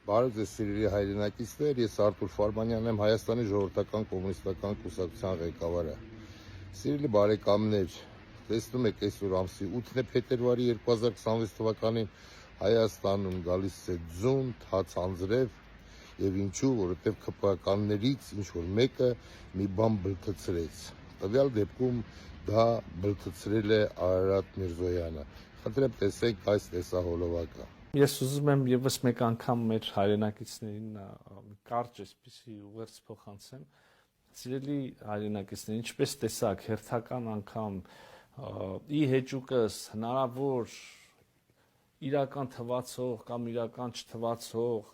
Բարև ձեզ սիրելի հայրենակիցներ, ես Արտուր Ֆարմանյանն եմ, Հայաստանի ժողովրդական կոմունիստական կուսակցության ղեկավարը։ Սիրելի բարեկամներ, տեսնում եք այսօր ամսի 8-ն է փետրվարի 2026 թվականին Հայաստանում գալիս է ձուն, թաց անձրև եւ ինչու, որովհետեւ ԿՊԱ-կաններից ինչ որ մեկը մի բան բլթցրեց։ Տվյալ դեպքում դա բլթցրել է Արարատ Միրզոյանը։ Խնդրեմ տեսեք այս տեսահոլովակը։ Ես ուզում եմ եւս մեկ անգամ մեր հայրենակիցներին կարճ այսպիսի ուղերձ փոխանցեմ։ Սիրելի հայրենակիցներ, ինչպես տեսակ, հերթական անգամ ի հեճուկս հնարավոր իրական թվացող կամ իրական չթվացող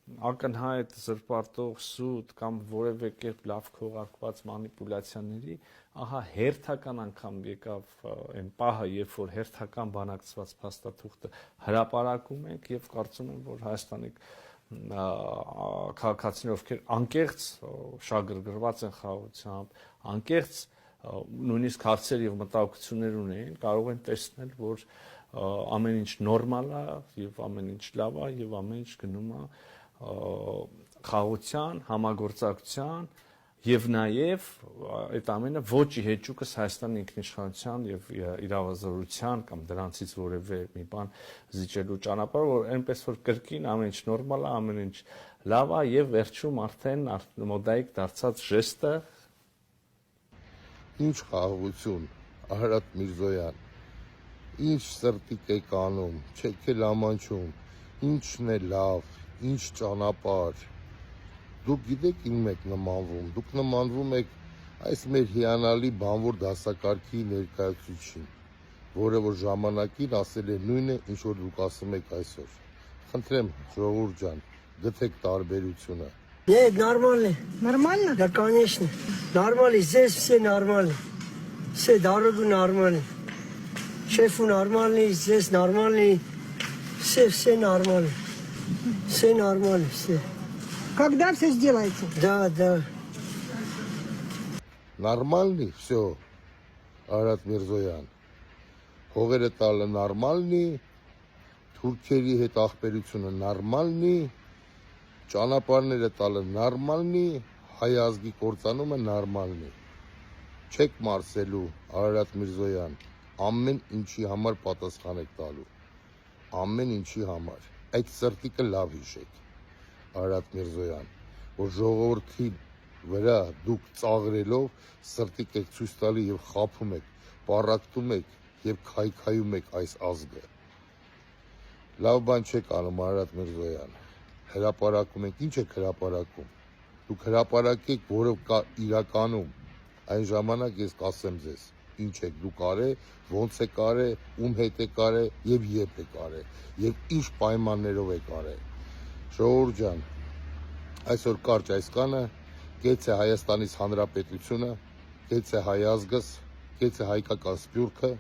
ակնհայտ զրպարտող սուտ կամ որևէ կերպ լավ քողարկված մանիպուլյացիաների, ահա հերթական անգամ եկավ այն պահը, երբ որ հերթական բանակցված փաստաթուղթը հրապարակում ենք եւ կարծում եմ, որ Հայաստանի քաղաքացիներ, ովքեր անկեղծ շագրգռված են խաղաղությամբ, անկեղծ նույնիսկ հարցեր եւ մտահոգություններ ունեն, կարող են տեսնել, որ ամեն ինչ նորմալ է եւ ամեն ինչ լավ է եւ ամեն ինչ գնում է խաղաղության, համագործակցության եւ նաեւ այդ ամենը ոչ իհեճուկս Հայաստանի ինքնիշխանության եւ իրավազորության կամ դրանցից որևէ մի բան զիջելու ճանապարհ, որ այնպես որ կրկին ամեն ինչ նորմալ է, ամեն ինչ լավ է եւ վերջում արդեն մոդայիկ դարձած ժեստը Ինչ խաղաղություն, Արարատ Միրզոյան, ինչ սրտիկ եք անում, չեք էլ ամանչում, ինչն է լավ, ինչ ճանապարհ, դուք գիտեք ին եք նմանվում, դուք նմանվում եք այս մեր հիանալի բանվոր դասակարգի ներկայացուցիչին, որը որ ժամանակին ասել է նույնը, ինչ որ դուք ասում եք այսօր։ Խնդրեմ, ժողովուրդ ջան, գտեք տարբերությունը։ Нет, нормально. Нормально? Да, конечно. Нормально. Здесь все нормально. Все дорогу нормально. Шефу нормальный, здесь нормальный. Все нормально. Все нормально, все. Когда все сделаете? Да, да. Նորմալնի, всё, Արարատ Միրզոյան, հողերը տալը նորմալնի, թուրքերի հետ ախպերությունը նորմալնի, ճանապարհները տալը նորմալնի, հայ ազգի կործանումը նորմալնի։ Չեք մարսելու, Արարատ Միրզոյան, ամեն ինչի համար պատասխան եք տալու, ամեն ինչի համար։ Այդ սրտիկը լավ հիշեք, Արարատ Միրզոյան, որ ժողովրդի վրա դուք ծաղրելով սրտիկ եք ցույց տալի եւ խափում եք, պառակտում եք եւ քայքայում եք այս ազգը։ Լավ բան չեք անում, Արարատ Միրզոյան։ Հրապարակում եք, ինչ եք հրապարակում։ Դուք հրապարակեք, որը կա իրականում։ Այն ժամանակ ես կասեմ ձեզ, ինչ եք դուք արել, ոնց եք արել, ում հետ եք արել եւ երբ եք արել եւ ինչ պայմաններով եք արել։ Ժողովուրդ ջան, այսօր կարճ այս կանը, գեցե Հայաստանից Հանրապետությունը, գեցե հայ ազգս, գեցե հայկական սփյուռքը,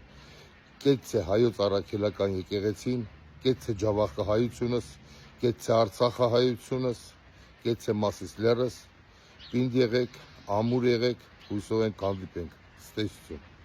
գեցե հայոց առաքելական եկեղեցին, գեցե ջավախահայությունս, գեցե Արցախահայությունս, գեցե Մասիս լեռս, պինդ եղեք, ամուր եղեք, հույսով ենք հանդիպենք։ Ստեսություն։